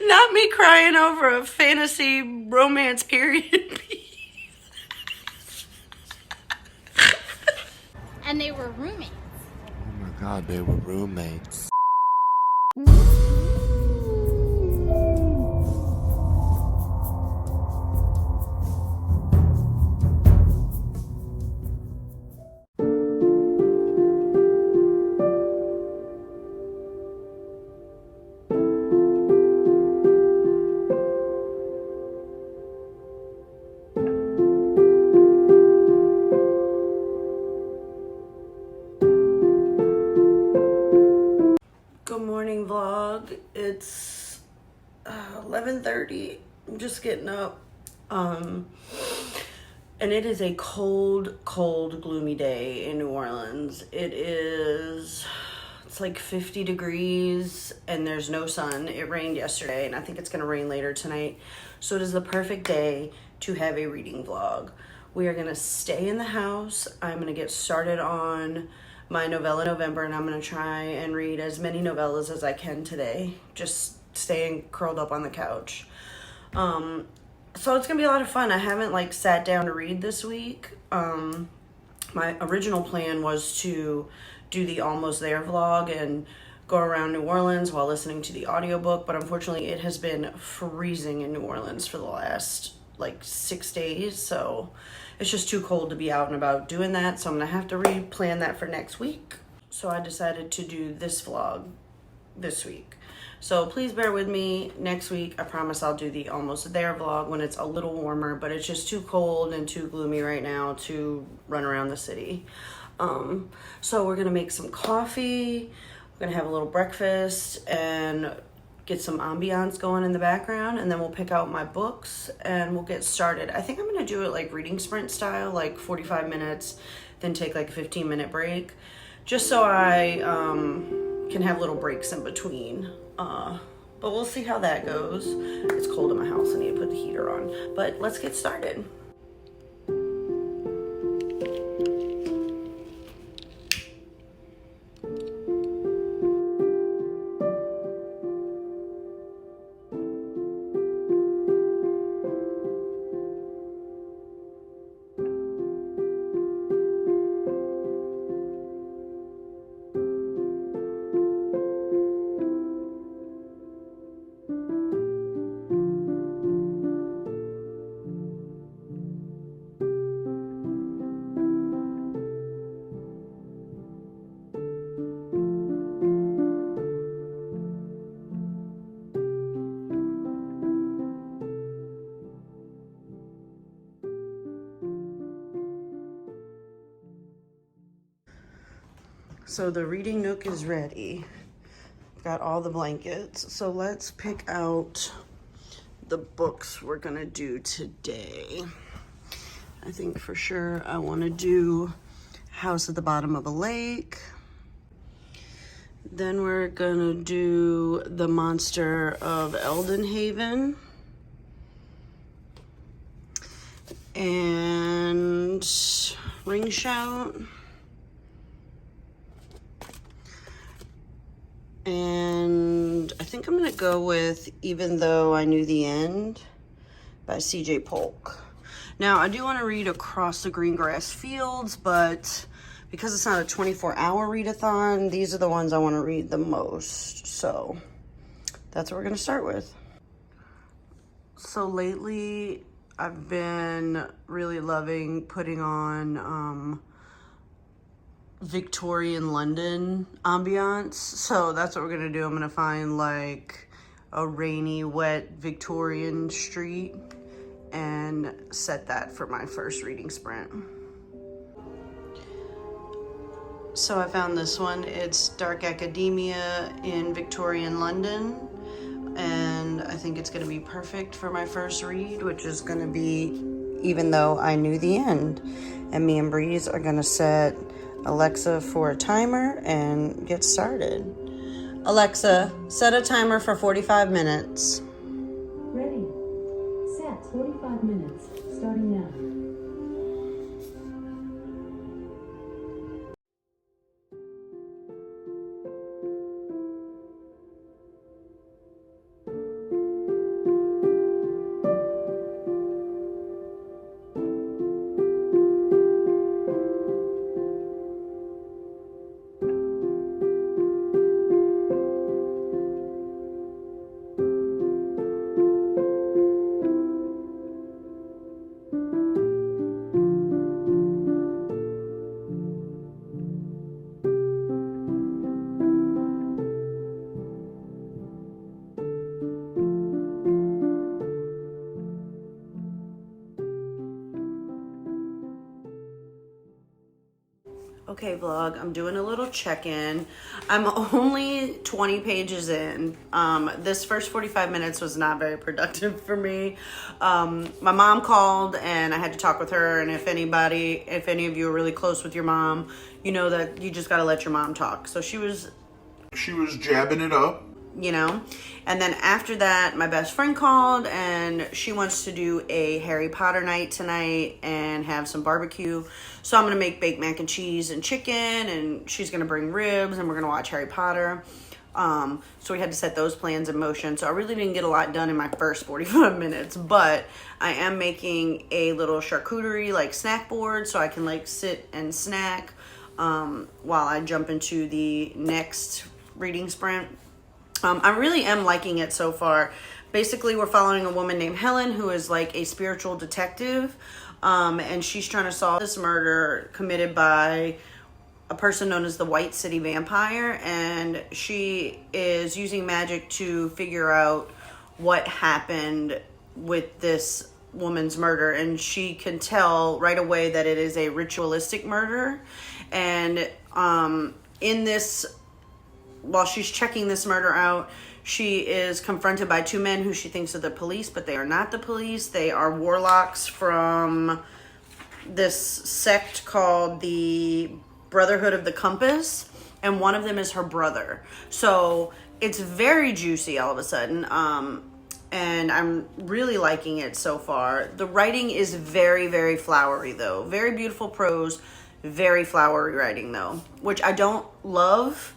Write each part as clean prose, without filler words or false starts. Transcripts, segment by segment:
Not me crying over a fantasy romance period piece. And they were roommates. Oh my god, they were roommates. Good morning, vlog. It's 11:30. I'm just getting up. And it is a cold, gloomy day in New Orleans. It's like 50 degrees and there's no sun. It rained yesterday and I think it's gonna rain later tonight. So it is the perfect day to have a reading vlog. We are gonna stay in the house. I'm gonna get started on my novella November, and I'm gonna try and read as many novellas as I can today, just staying curled up on the couch. So it's gonna be a lot of fun. I haven't like sat down to read this week. My original plan was to do the Almost There vlog and go around New Orleans while listening to the audiobook, but unfortunately it has been freezing in New Orleans for the last like 6 days, so it's just too cold to be out and about doing that, so I'm gonna have to replan that for next week. So I decided to do this vlog this week. So please bear with me. Next week, I promise I'll do the Almost There vlog when it's a little warmer, but it's just too cold and too gloomy right now to run around the city. So we're gonna make some coffee. We're gonna have a little breakfast and get some ambiance going in the background, and then we'll pick out my books and we'll get started. I think I'm gonna do it like reading sprint style, like 45 minutes, then take like a 15-minute break, just so I can have little breaks in between. But we'll see how that goes. It's cold in my house. I need to put the heater on. But let's get started. So the reading nook is ready. Got all the blankets. So let's pick out the books we're gonna do today. I think for sure I wanna do House at the Bottom of a Lake. Then we're gonna do The Monster of Eldenhaven. And Ring Shout. And I think I'm gonna go with Even Though I Knew the End by C.J. Polk. Now, I do want to read Across the Green Grass Fields, but because it's not a 24-hour readathon, these are the ones I want to read the most. So that's what we're gonna start with. So lately, I've been really loving putting on Victorian London ambiance, so that's what we're gonna do. I'm gonna find like a rainy, wet Victorian street and set that for my first reading sprint. So I found this one. It's Dark Academia in Victorian London, and I think it's gonna be perfect for my first read, which is gonna be Even Though I Knew the End. And me and Breeze are gonna set Alexa for a timer and get started. Alexa, set a timer for 45 minutes. Ready. Set 45 minutes. Starting now. Okay, vlog, I'm doing a little check-in. I'm only 20 pages in. This first 45 minutes was not very productive for me. My mom called and I had to talk with her, and if any of you are really close with your mom, you know that you just gotta let your mom talk. So she was jabbing it up, you know. And then after that, my best friend called and she wants to do a Harry Potter night tonight and have some barbecue. So I'm gonna make baked mac and cheese and chicken, and she's gonna bring ribs, and we're gonna watch Harry Potter. So we had to set those plans in motion. So I really didn't get a lot done in my first 45 minutes, but I am making a little charcuterie like snack board so I can like sit and snack while I jump into the next reading sprint. I really am liking it so far. Basically, we're following a woman named Helen who is like a spiritual detective, and she's trying to solve this murder committed by a person known as the White City Vampire, and she is using magic to figure out what happened with this woman's murder, and she can tell right away that it is a ritualistic murder. And in this, while she's checking this murder out, she is confronted by two men who she thinks are the police, but they are not the police. They are warlocks from this sect called the Brotherhood of the Compass, and one of them is her brother. So it's very juicy all of a sudden, and I'm really liking it so far. The writing is very, very flowery though. Very beautiful prose, very flowery writing though, which I don't love.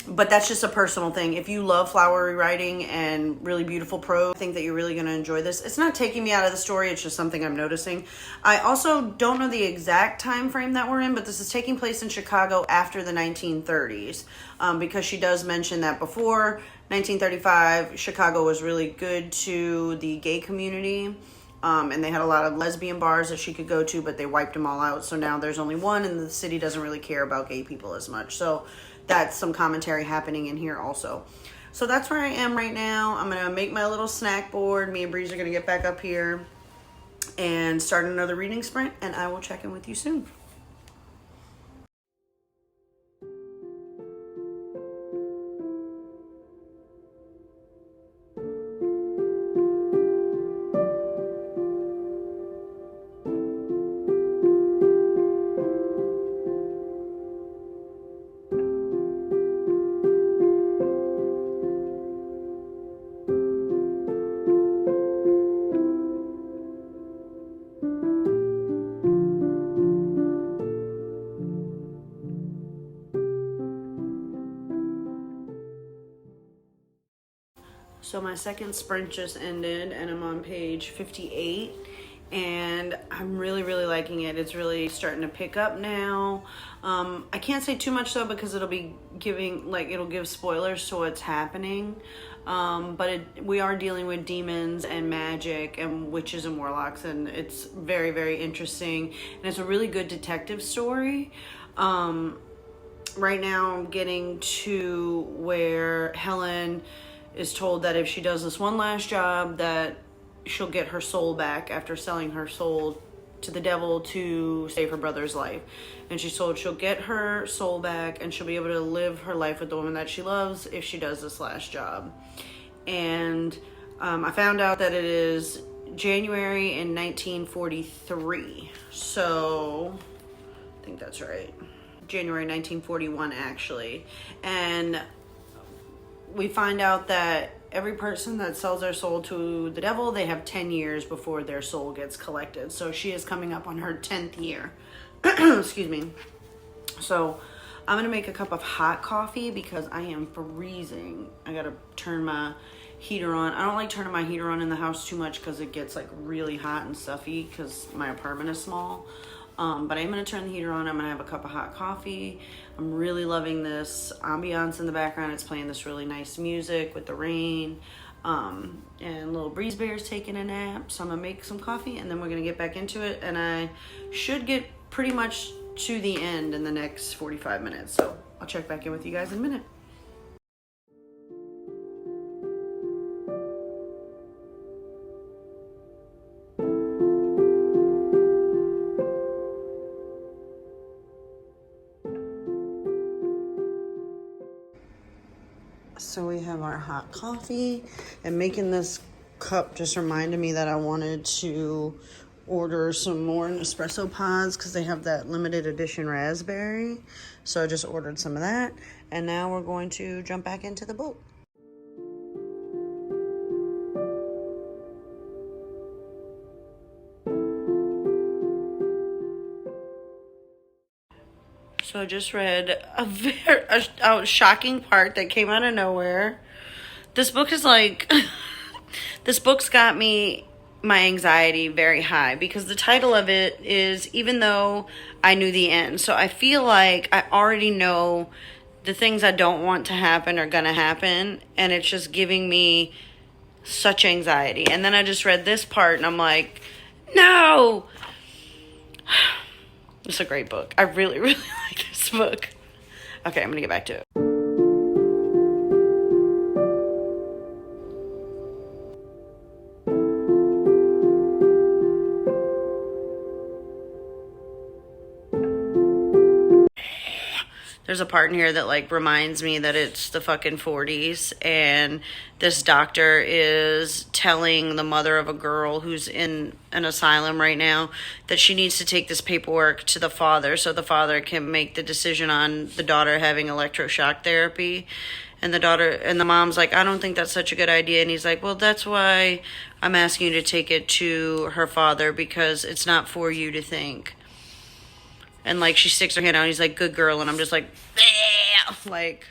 But that's just a personal thing. If you love flowery writing and really beautiful prose, I think that you're really going to enjoy this. It's not taking me out of the story. It's just something I'm noticing. I also don't know the exact time frame that we're in, but this is taking place in Chicago after the 1930s, because she does mention that before 1935, Chicago was really good to the gay community. And they had a lot of lesbian bars that she could go to, but they wiped them all out. So now there's only one, and the city doesn't really care about gay people as much. So that's some commentary happening in here also. So that's where I am right now. I'm going to make my little snack board. Me and Breeze are going to get back up here and start another reading sprint, and I will check in with you soon. So my second sprint just ended, and I'm on page 58, and I'm really, really liking it. It's really starting to pick up now. I can't say too much though, because it'll be it'll give spoilers to what's happening. But we are dealing with demons and magic and witches and warlocks, and it's very, very interesting. And it's a really good detective story. Right now I'm getting to where Helen is told that if she does this one last job, that she'll get her soul back after selling her soul to the devil to save her brother's life. And she's told she'll get her soul back and she'll be able to live her life with the woman that she loves if she does this last job. And I found out that it is January in 1943. So I think that's right. January 1941 actually. And we find out that every person that sells their soul to the devil, they have 10 years before their soul gets collected. So she is coming up on her 10th year. Excuse me. So I'm going to make a cup of hot coffee because I am freezing. I got to turn my heater on. I don't like turning my heater on in the house too much because it gets like really hot and stuffy because my apartment is small. But I'm going to turn the heater on. I'm going to have a cup of hot coffee. I'm really loving this ambiance in the background. It's playing this really nice music with the rain. And little Breeze Bear's taking a nap. So I'm going to make some coffee and then we're going to get back into it. And I should get pretty much to the end in the next 45 minutes. So I'll check back in with you guys in a minute. So we have our hot coffee, and making this cup just reminded me that I wanted to order some more Nespresso pods because they have that limited edition raspberry. So I just ordered some of that, and now we're going to jump back into the book. So I just read a shocking part that came out of nowhere. This book is like, this book's got me, my anxiety very high because the title of it is Even Though I Knew the End. So I feel like I already know the things I don't want to happen are going to happen. And it's just giving me such anxiety. And then I just read this part and I'm like, no. It's a great book. I really, really like this book. Okay, I'm going to get back to it. There's a part in here that like reminds me that it's the fucking 40s, and this doctor is telling the mother of a girl who's in an asylum right now that she needs to take this paperwork to the father so the father can make the decision on the daughter having electroshock therapy. And the daughter and the mom's like, I don't think that's such a good idea. And he's like, well, that's why I'm asking you to take it to her father, because it's not for you to think. And, like, she sticks her hand out, and he's like, good girl. And I'm just like, bleh! Like,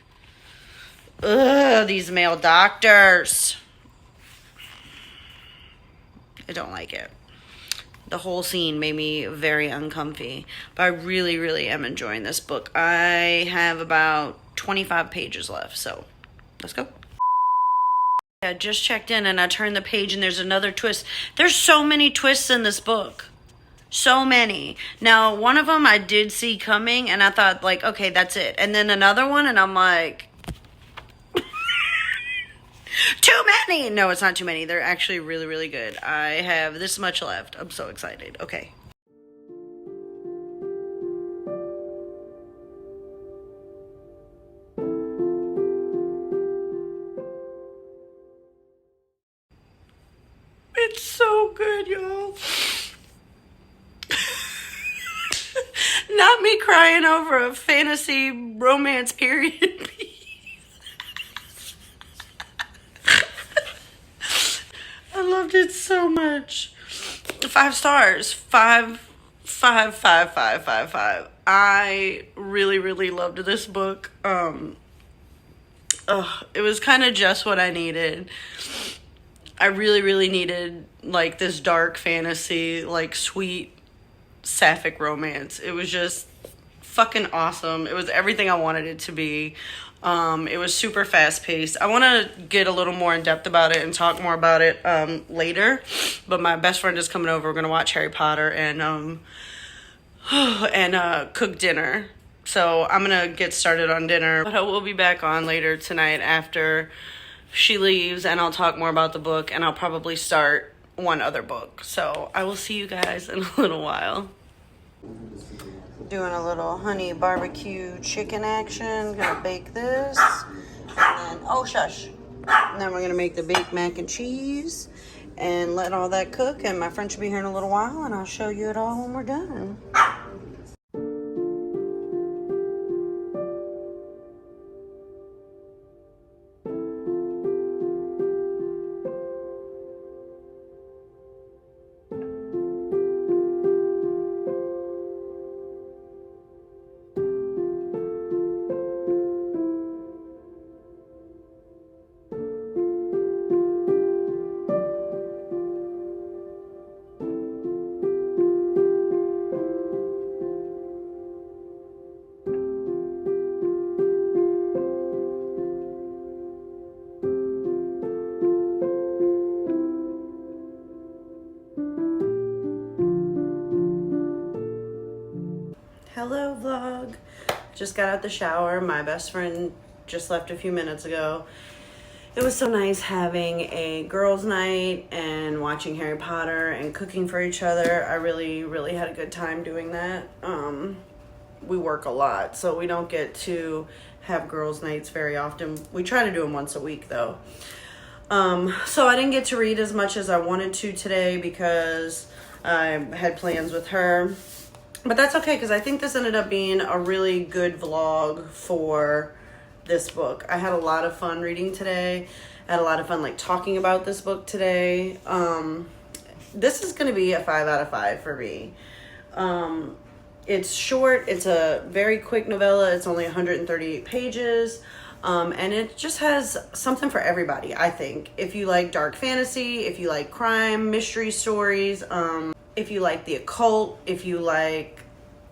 ugh, these male doctors. I don't like it. The whole scene made me very uncomfy. But I really, really am enjoying this book. I have about 25 pages left, so let's go. I just checked in, and I turned the page, and there's another twist. There's so many twists in this book. So many. Now, one of them I did see coming, and I thought, like, okay, that's it. And then another one, and I'm like, too many. No, it's not too many. They're actually really, really good. I have this much left. I'm so excited. Okay. It's so good, y'all. Not me crying over a fantasy romance period piece. I loved it so much. 5 stars. 5. I really, really loved this book. It was kind of just what I needed. I really, really needed, like, this dark fantasy, like, sweet sapphic romance. It was just fucking awesome. It was everything I wanted it to be. It was super fast paced. I want to get a little more in depth about it and talk more about it later, but my best friend is coming over. We're gonna watch Harry Potter and cook dinner. So I'm gonna get started on dinner, but I will be back on later tonight after she leaves, and I'll talk more about the book, and I'll probably start one other book. So I will see you guys in a little while. Doing a little honey barbecue chicken action. Gonna bake this, and then oh shush. And then we're gonna make the baked mac and cheese and let all that cook. And my friend should be here in a little while, and I'll show you it all when we're done. Hello vlog. Just got out the shower. My best friend just left a few minutes ago. It was so nice having a girls' night and watching Harry Potter and cooking for each other. I really, really had a good time doing that. We work a lot, so we don't get to have girls' nights very often. We try to do them once a week though. So I didn't get to read as much as I wanted to today because I had plans with her. But that's okay, because I think this ended up being a really good vlog for this book. I had a lot of fun reading today. I had a lot of fun talking about this book today. This is going to be a 5 out of 5 for me. It's short. It's a very quick novella. It's only 138 pages. And it just has something for everybody, I think. If you like dark fantasy, if you like crime, mystery stories, if you like the occult, if you like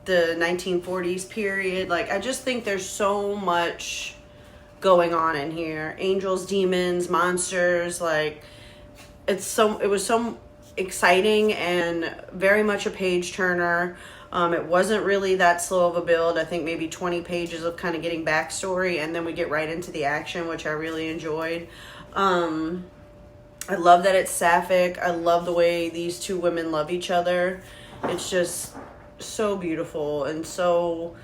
the 1940s period, I just think there's so much going on in here. Angels, demons, monsters, it was so exciting and very much a page turner. It wasn't really that slow of a build. I think maybe 20 pages of kind of getting backstory, and then we get right into the action, which I really enjoyed. I love that it's sapphic. I love the way these two women love each other. It's just so beautiful and so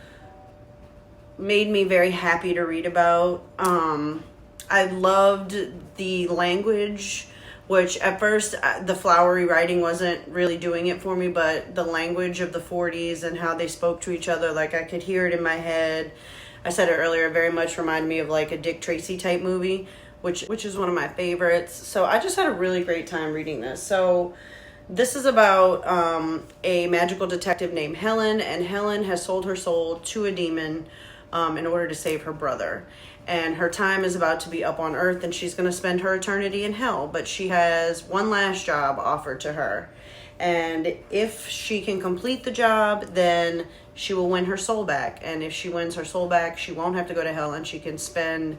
made me very happy to read about. I loved the language, which at first the flowery writing wasn't really doing it for me, but the language of the 40s and how they spoke to each other, I could hear it in my head. I said it earlier, very much reminded me of a Dick Tracy type movie, which is one of my favorites. So I just had a really great time reading this. So this is about a magical detective named Helen, and Helen has sold her soul to a demon in order to save her brother. And her time is about to be up on Earth, and she's going to spend her eternity in hell. But she has one last job offered to her. And if she can complete the job, then she will win her soul back. And if she wins her soul back, she won't have to go to hell, and she can spend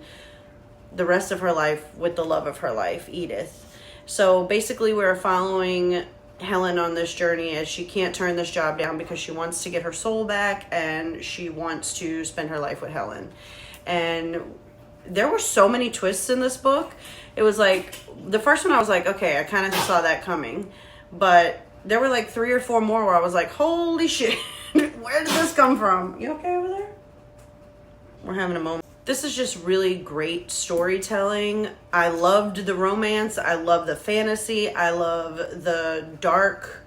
the rest of her life with the love of her life, Edith. So basically we're following Helen on this journey as she can't turn this job down because she wants to get her soul back and she wants to spend her life with Helen. And there were so many twists in this book. It was the first one I was okay, I kind of saw that coming. But there were 3 or 4 more where I was holy shit, where did this come from? You okay over there? We're having a moment. This is just really great storytelling. I loved the romance. I love the fantasy. I love the dark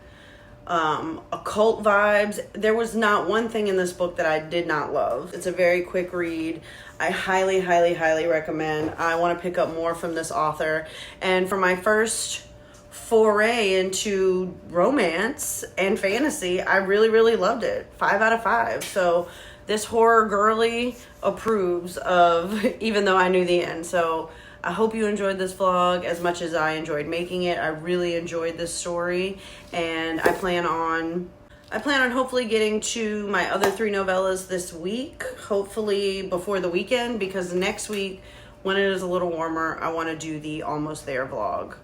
occult vibes. There was not one thing in this book that I did not love. It's a very quick read. I highly, highly, highly recommend. I want to pick up more from this author. And for my first foray into romance and fantasy, I really, really loved it. 5 out of 5. So this horror girly approves of, even though I knew the end. So I hope you enjoyed this vlog as much as I enjoyed making it. I really enjoyed this story, and I plan on hopefully getting to my other 3 novellas this week, hopefully before the weekend, because next week, when it is a little warmer, I want to do the Almost There vlog.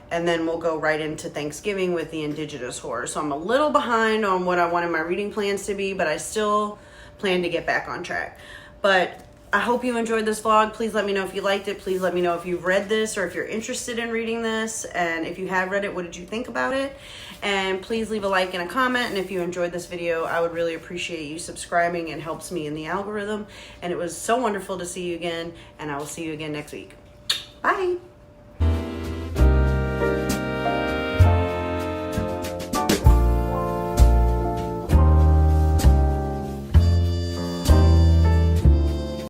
And then we'll go right into Thanksgiving with the Indigenous horror. So I'm a little behind on what I wanted my reading plans to be, but I still plan to get back on track. But I hope you enjoyed this vlog. Please let me know if you liked it. Please let me know if you've read this or if you're interested in reading this. And if you have read it, what did you think about it? And please leave a like and a comment. And if you enjoyed this video, I would really appreciate you subscribing. It helps me in the algorithm. And it was so wonderful to see you again. And I will see you again next week. Bye.